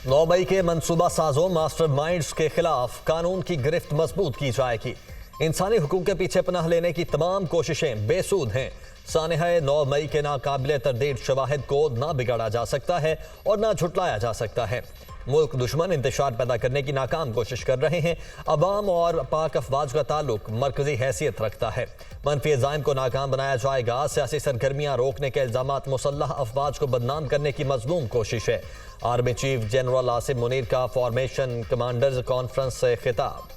9 मई के मंसूबा साजों मास्टरमाइंड्स के खिलाफ कानून की गिरफ्त मजबूत की जाएगी। इंसानी हुकूक के पीछे पनाह लेने की तमाम कोशिशें बेसूद हैं। सानहा 9 मई के नाकाबिले तरदीद शवाहिद को ना बिगाड़ा जा सकता है और ना झुटलाया जा सकता है। मुल्क दुश्मन इंतशार पैदा करने की नाकाम कोशिश कर रहे हैं। अवाम और पाक अफवाज का ताल्लुक मरकजी हैसियत रखता है। मनफी इल्जाम को नाकाम बनाया जाएगा। सियासी सरगर्मियां रोकने के इल्जामात मुसल्लह अफवाज को बदनाम करने की मजमूम कोशिश है। Army chief general Asim Munir का फॉर्मेशन कमांडर्स कॉन्फ्रेंस से खिताब।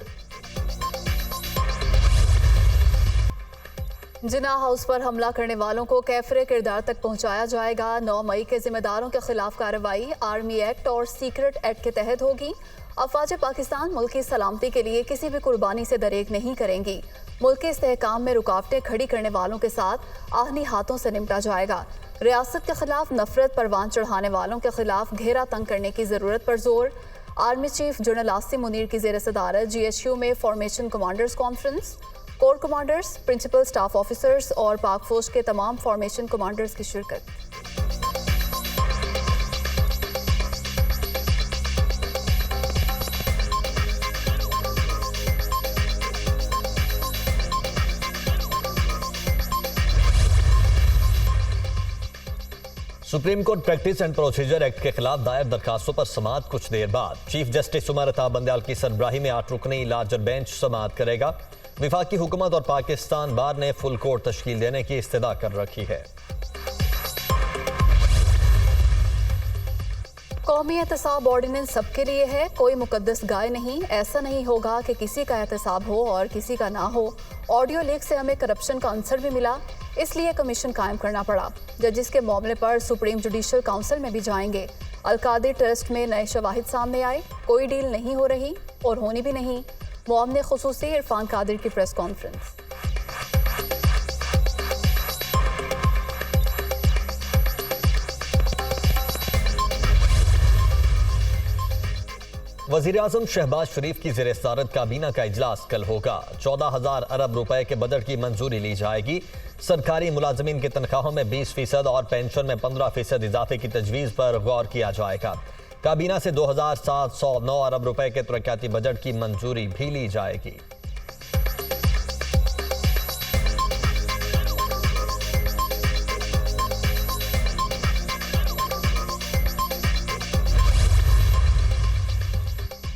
जिन्ना हाउस पर हमला करने वालों को कैफरे किरदार तक पहुंचाया जाएगा। 9 मई के जिम्मेदारों के खिलाफ कार्रवाई आर्मी एक्ट और सीक्रेट एक्ट के तहत होगी। अफवाज पाकिस्तान मुल्क की सलामती के लिए किसी भी कुर्बानी से दरेक नहीं करेंगी। मुल्क के इस्तेहकाम में रुकावटें खड़ी करने वालों के साथ आहनी हाथों से निपटा जाएगा। रियासत के खिलाफ नफरत परवान चढ़ाने वालों के खिलाफ घेरा तंग करने की जरूरत पर जोर। Army chief general Asim Munir की जेर सदारत GSU में formation commanders conference. Corps commanders, principal staff officers और पाक फौज के तमाम फॉर्मेशन कमांडर्स की शिरकत। Supreme court practice and procedure act के खिलाफ दायर दरखास्तों पर समाअत कुछ देर बाद। चीफ जस्टिस उमर अता बंदयाल की सरबराही में 8 रुकनी लार्जर बेंच समाअत करेगा। विफाकी हुकूमत और पाकिस्तान बार ने फुल कोर्ट तश्कील देने की इस्तदा कर रखी है। कौमी एहतसाब ऑर्डिनेंस सबके लिए है, कोई मुकद्दस गाय नहीं। ऐसा नहीं होगा कि किसी का एहतसाब हो और किसी का ना हो। ऑडियो लीक से हमें करप्शन का आंसर भी मिला, इसलिए कमीशन कायम करना पड़ा। जजिस के मामले पर सुप्रीम जुडिशल काउंसिल में भी जाएंगे। अलकादिर ट्रस्ट में नए शवाहिद सामने आए, कोई डील नहीं हो रही और होनी भी नहीं। मुआवने खुसूसी इरफान कादिर की प्रेस कॉन्फ्रेंस। वज़ीर-ए-आज़म शहबाज शरीफ की ज़ेर सदारत काबीना का इजलास कल होगा। 14,000 अरब रुपए के बजट की मंजूरी ली जाएगी। सरकारी मुलाजमीन की तनख्वाहों में 20% और पेंशन में 15% इजाफे की तजवीज़ पर गौर किया जाएगा। काबीना से 2,709 अरब रुपए के तरक्याती बजट की मंजूरी भी ली जाएगी।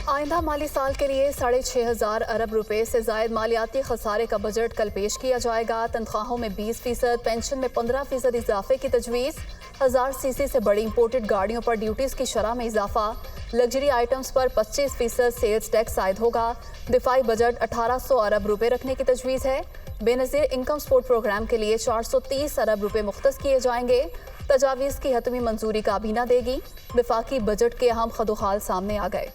आइंदा माली साल के लिए 6,500 अरब रुपए से जायद मालियाती खसारे का बजट कल पेश किया जाएगा। तनख्वाहों में 20%, पेंशन में 15% इजाफे की तजवीज़। 1000 सीसी से बड़ी इंपोर्टेड गाड़ियों पर ड्यूटीज़ की शरह में इजाफा। लग्जरी आइटम्स पर 25% सेल्स टैक्स आयद होगा। दिफाई बजट 1800 अरब रुपए रखने की तजवीज़ है। बेनज़ीर इनकम सपोर्ट प्रोग्राम के लिए 430 अरब रुपए मुख्तस किए जाएंगे। तजावीज़ की हतमी मंजूरी काबीना देगी। विफाकी बजट के अहम खदोखाल सामने आ गए।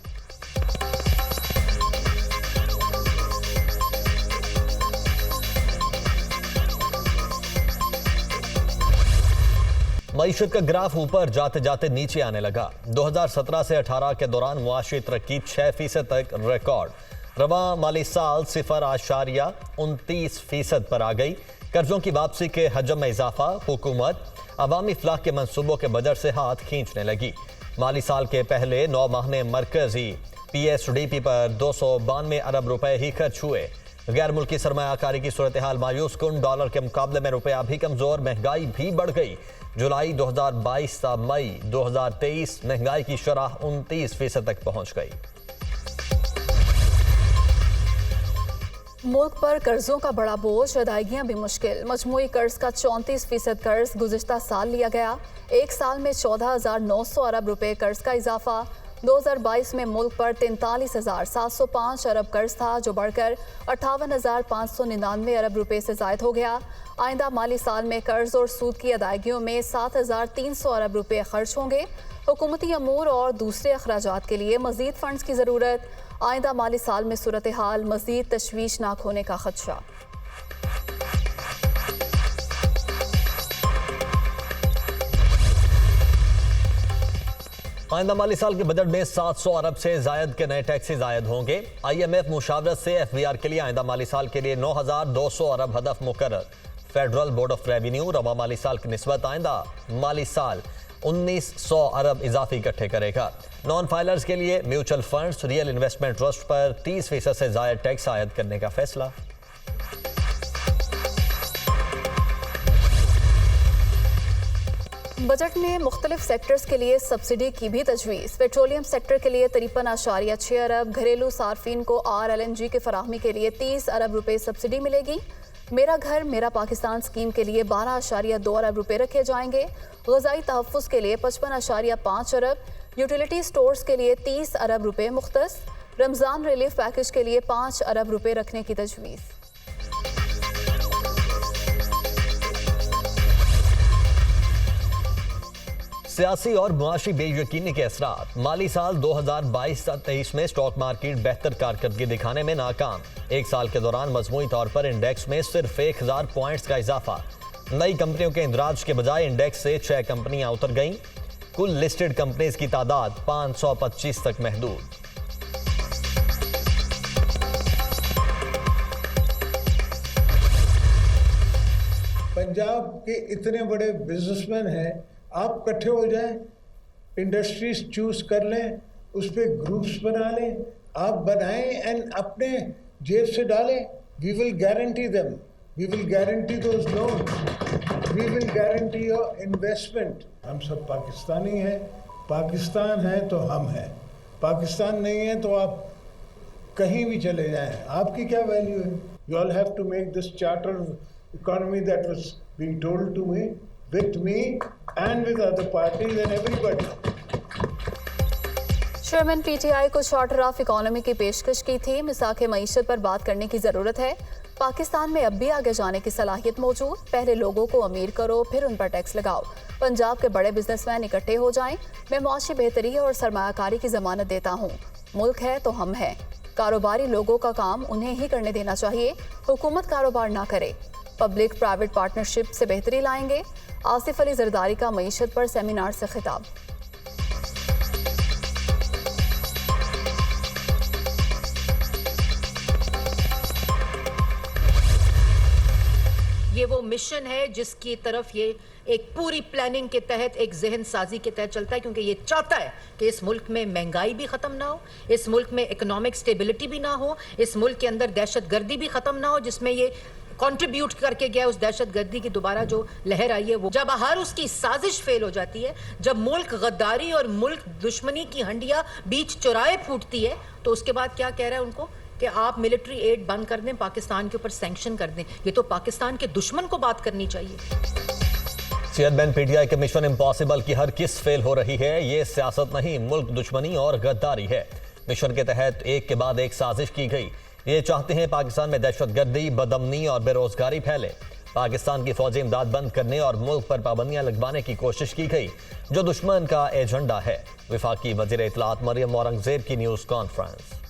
मईशत का ग्राफ ऊपर जाते जाते नीचे आने लगा। 2017 से 18 के दौरान मुआशी तरक्की 6% तक रिकॉर्ड। रवा माली साल 0.29% पर आ गई। कर्जों की वापसी के हजम में इजाफा। हुकूमत अवामी फलाह के मंसूबों के बजट से हाथ खींचने लगी। माली साल के पहले 9 माह में मरकजी PSDP पर 292 अरब रुपए ही खर्च हुए। गैर मुल्की सरमायाकारी की सूरत हाल मायूस कुन। डॉलर के मुकाबले में रुपया भी कमजोर, महंगाई भी बढ़ गई। जुलाई 2022 से मई 2023 महंगाई की शरह 29% तक पहुंच गई। मुल्क पर कर्जों का बड़ा बोझ, अदायगियां भी मुश्किल। मजमूई कर्ज का 34% कर्ज गुज़िश्ता साल लिया गया। एक साल में 14,900 अरब रुपए कर्ज का इजाफा। 2022 में मुल्क पर 43,705 अरब कर्ज था, जो बढ़कर 58,599 अरब रुपए से जायद हो गया। आइंदा माली साल में कर्ज और सूद की अदायगियों में 7,300 अरब रुपए खर्च होंगे। हुकूमती अमूर और दूसरे अखराजात के लिए मजीद फंड्स की ज़रूरत। आइंदा माली साल में सूरत हाल मजीद तशवीशनाक होने का खदशा। आइंदा माली साल के बजट में 700 अरब से जायद के नए टैक्सेस आयद होंगे। IMF मुशावरत से FBR के लिए आइंदा माली साल के लिए 9,200 अरब हदफ मुकर्रर। फेडरल बोर्ड ऑफ रेवेन्यू रवा माली साल की निस्बत आइंदा माली साल 1900 अरब इजाफी इकट्ठे करेगा। नॉन फाइलर्स के लिए mutual funds, real investment trust पर 30% से ज्यादा टैक्स आयद करने का फैसला। बजट में मुख्तलिफ सेक्टर्स के लिए सब्सिडी की भी तजवीज़। पेट्रोलियम सेक्टर के लिए 53.6 अरब, घरेलू सार्फिन को RLNG के फराहमी के लिए 30 अरब रुपए सब्सिडी मिलेगी। मेरा घर मेरा पाकिस्तान स्कीम के लिए 12.2 अरब रुपए रखे जाएंगे। ग़ज़ाई तहफ़्फ़ुज़ के लिए 55.5 अरब, यूटिलिटी स्टोर्स के लिए 30 अरब रुपए मुख्तस। रमज़ान रिलीफ पैकेज के लिए 5 अरब रुपए रखने की तजवीज़। सियासी और मुआशी बेयकीनी के असरात। माली साल 2022-23 में स्टॉक मार्केट बेहतर कारकर्दगी दिखाने में नाकाम। एक साल के दौरान मजमूई तौर पर इंडेक्स में सिर्फ 1000 पॉइंट्स का इजाफा। नई कंपनियों के इंदराज के बजाय इंडेक्स से 6 कंपनियां उतर गईं। कुल लिस्टेड कंपनीज की तादाद 525 तक महदूद। पंजाब के इतने बड़े बिजनेसमैन हैं, आप इकट्ठे हो जाएं, इंडस्ट्रीज चूज कर लें, उस पर ग्रुप्स बना लें, आप बनाएं एंड अपने जेब से डालें। We will guarantee them, we will guarantee those loan, we will guarantee your investment. हम सब पाकिस्तानी हैं, पाकिस्तान है तो हम हैं, पाकिस्तान नहीं है तो आप कहीं भी चले जाएं, आपकी क्या वैल्यू है? You all have to make this charter economy that was being told to me, with me and with other parties and everybody. Chairman PTI को चार्टर ऑफ इकोनॉमी की पेशकश की थी। मिसाक़े मईशत पर बात करने की ज़रूरत है। पाकिस्तान में अब भी आगे जाने की सलाहियत मौजूद। पहले लोगों को अमीर करो, फिर उन पर टैक्स लगाओ। पंजाब के बड़े बिजनेसमैन इकट्ठे हो जाएं। मैं मुआशी बेहतरी और सरमायाकारी की जमानत देता हूँ। मुल्क है तो हम हैं। कारोबारी लोगों का काम उन्हें ही करने देना चाहिए, हुकूमत कारोबार ना करे। पब्लिक प्राइवेट पार्टनरशिप से बेहतरी लाएंगे। आसिफ अली जरदारी का मईशत पर सेमिनार से खिताब। ये वो मिशन है जिसकी तरफ ये एक पूरी प्लानिंग के तहत, एक जहन साजी के तहत चलता है, क्योंकि ये चाहता है कि इस मुल्क में महंगाई भी ख़त्म ना हो, इस मुल्क में इकोनॉमिक स्टेबिलिटी भी ना हो, इस मुल्क के अंदर दहशतगर्दी भी ख़त्म ना हो, जिसमें ये कंट्रीब्यूट करके गया उस दहशतगर्दी की दोबारा जो लहर आई है वो। जब हर उसकी साजिश फेल हो जाती है, जब मुल्क गद्दारी और मुल्क दुश्मनी की हंडिया बीच चौराहे फूटती है, तो उसके बाद क्या कह रहा है उनको कि आप मिलिट्री एड बंद कर दें, पाकिस्तान के ऊपर सैंक्शन कर दें। ये तो पाकिस्तान के दुश्मन को बात करनी चाहिए। चेयरमैन PTI के मिशन इम्पॉसिबल की हर किस फेल हो रही है। ये सियासत नहीं, मुल्क दुश्मनी और गद्दारी है। मिशन के तहत एक के बाद एक साजिश की गई। ये चाहते हैं पाकिस्तान में दहशतगर्दी, बदअमनी और बेरोजगारी फैले। पाकिस्तान की फौजी इमदाद बंद करने और मुल्क पर पाबंदियां लगवाने की कोशिश की गई, जो दुश्मन का एजेंडा है। वफाकी वज़ीर इत्तलात मरियम औरंगजेब की न्यूज़ कॉन्फ्रेंस।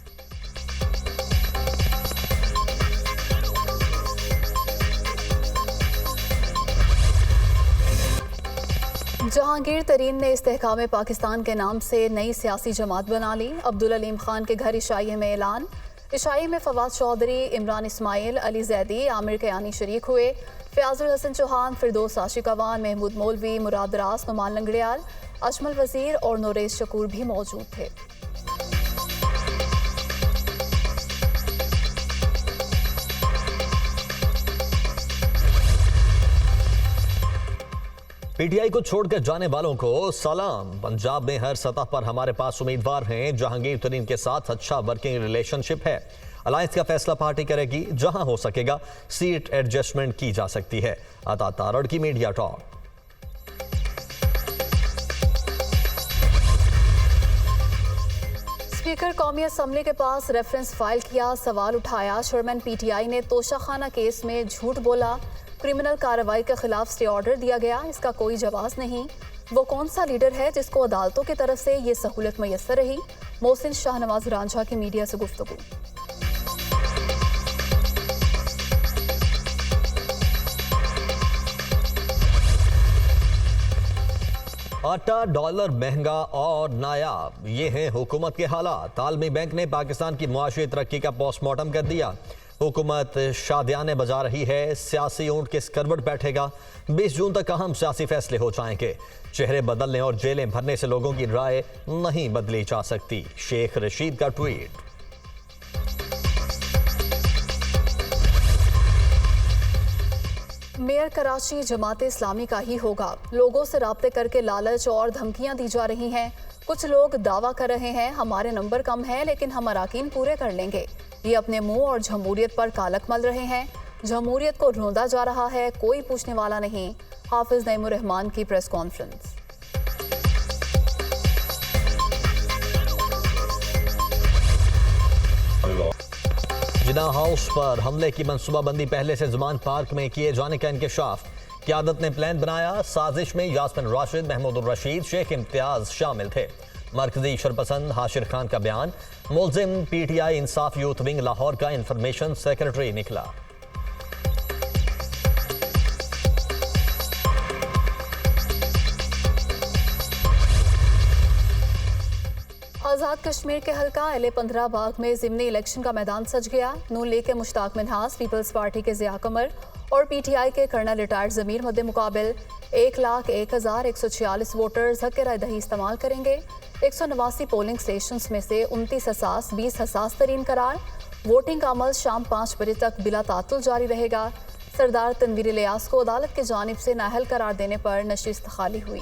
जहांगीर तरीन ने इस्तेहकाम पाकिस्तान के नाम से नई सियासी जमात बना ली। अब्दुल अलीम खान के घर इशाइये में ऐलान। इशाई में फवाद चौधरी, इमरान इस्माइल, अली जैदी, आमिर कयानी शरीक हुए। फयाजुल हसन चौहान, फिरदौस आशिकवान, महमूद मौलवी, मुराद रास, नुमान लंगड़ियाल, अजमल वजीर और नूरेश शकूर भी मौजूद थे। PTI को छोड़कर जाने वालों को सलाम। पंजाब में हर सतह पर हमारे पास उम्मीदवार हैं। जहांगीर तरीन के साथ अच्छा वर्किंग रिलेशनशिप है। अलायंस का फैसला पार्टी करेगी। जहां हो सकेगा सीट एडजस्टमेंट की जा सकती है। अता तारड़ की मीडिया टॉक। स्पीकर कौमी असम्बली के पास रेफरेंस फाइल किया, सवाल उठाया। चेयरमैन PTI ने तोशाखाना केस में झूठ बोला। क्रिमिनल कार्रवाई के खिलाफ स्टे ऑर्डर दिया गया, इसका कोई जवाब नहीं। वो कौन सा लीडर है जिसको अदालतों की तरफ से ये सहूलत मैसर रही? मोहसिन शाहनवाज रांझा की मीडिया से गुफ्तगू। आटा डॉलर महंगा और नायाब, ये हैं हुकूमत के हालात। आलमी बैंक ने पाकिस्तान की मुआशी तरक्की का पोस्टमार्टम कर दिया। हुकूमत शादियाने बजा रही है, सियासी ऊंट किस करवट बैठेगा। 20 जून तक अहम सियासी फैसले हो जाएंगे। चेहरे बदलने और जेलें भरने से लोगों की राय नहीं बदली जा सकती। शेख रशीद का ट्वीट। मेयर कराची जमात इस्लामी का ही होगा। लोगों से राब्ते करके लालच और धमकियां दी जा रही हैं। कुछ लोग दावा कर रहे हैं हमारे नंबर कम है लेकिन हम अराकीन पूरे कर लेंगे। ये अपने मुंह और जमहूरियत पर कालक मल रहे हैं। जमहूरियत को रोंदा जा रहा है, कोई पूछने वाला नहीं। हाफिज नईमुर रहमान की प्रेस कॉन्फ्रेंस। जिना हाउस पर हमले की मंसूबाबंदी पहले से जुमान पार्क में किए जाने का इंकशाफ। क़यादत ने प्लान बनाया। साजिश में यास्मिन राशिद, महमूद रशीद, शेख इम्तियाज शामिल थे। मरकजी शरपसंद हाशिर खान का बयान। मुलजिम पीटीआई इंसाफ यूथ विंग लाहौर का इंफॉर्मेशन सेक्रेटरी निकला। आज़ाद कश्मीर के हल्का LA-15 बाग में ज़िमनी इलेक्शन का मैदान सज गया। नून लीग के मुश्ताक मिन्हास, पीपल्स पार्टी के ज़िया कमर और PTI के कर्नल रिटायर्ड ज़मीर मद्दे मुकाबिल 1,01,146 वोटर्स हक राय दही इस्तेमाल करेंगे। 189 पोलिंग स्टेशंस में से 29 हसास, 20 हसास तरीन करार। वोटिंग का अमल शाम 5 बजे तक बिला तातुल जारी रहेगा। सरदार तनवीर इलियास को अदालत की जानिब से नाअहल करार देने पर नशिस्त खाली हुई।